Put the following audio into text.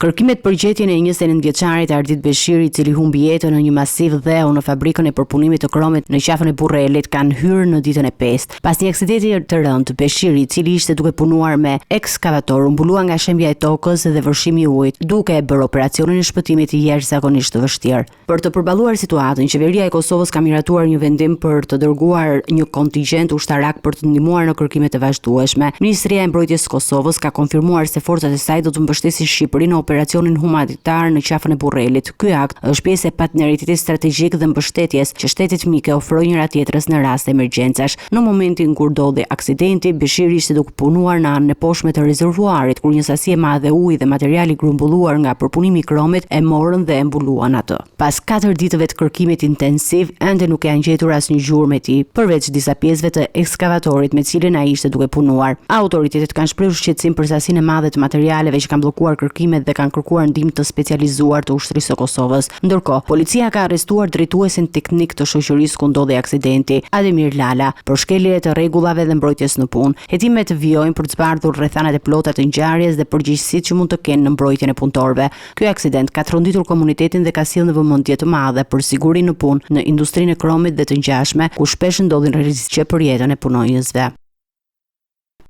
Kërkimet për gjetjen e 29 vjeçarit Ardit Beshiri, i cili humbi jetën në një masiv dheu në fabrikën e përpunimit të kromit në qafën e Burrelit, kanë hyrë në ditën e 5. Pas një aksidenti të rënd, Beshiri, i cili ishte duke punuar me ekskavator, u mbulua nga shembja e tokës dhe vërshimi i ujit, duke e bërë operacionin e shpëtimit jashtëzakonisht të vështirë. Për të përballuar situatën, qeveria e Kosovës ka miratuar një vendim për të dërguar një kontingjent ushtarak për të ndihmuar në kërkimet e vazhdueshme. Ministria e Mbrojtjes së Kosovës ka konfirmuar se forcat e saj do të mbështesin Shqipërinë në operacionin humanitar në qafën e Burrelit. Ky akt është pjesë e partneritetit strategjik dhe mbështetjes që shtetet mike ofrojnë njëra tjetrës në rast emergjencash. Në momentin kur ndodhi aksidenti, Beshiri ishte duke punuar në anën e poshtme të rezervuarit, kur një sasi e madhe uji dhe materiali grumbulluar nga përpunimi i kromit e morën dhe e mbuluan atë. Pas 4 ditëve të kërkimit intensiv, ende nuk janë gjetur asnjë gjurmë e tij, përveç disa pjesëve të ekskavatorit me cilën ai ishte duke punuar. Autoritetet kanë shprehur shqetësim për sasinë e madhe të materialeve që kanë bllokuar kërkimet dhe kanë kërkuar ndihmë të specializuar të ushtrisë së Kosovës. Ndërkohë, policia ka arrestuar drejtuesin teknik të shoqërisë ku ndodhi aksidenti, Ademir Lala, për shkelje të rregullave dhe mbrojtjes në punë. Hetimet vijojnë për të zbardhur rrethanat e plota të ngjarjes dhe përgjegjësitë që mund të kenë në mbrojtjen e punëtorëve. Ky aksident ka tronditur komunitetin dhe ka sjellë vëmendje të madhe për sigurinë në punë në industrinë e kromit dhe të ngjashme, ku shpesh ndodhin rreziqe për jetën e punonjësve.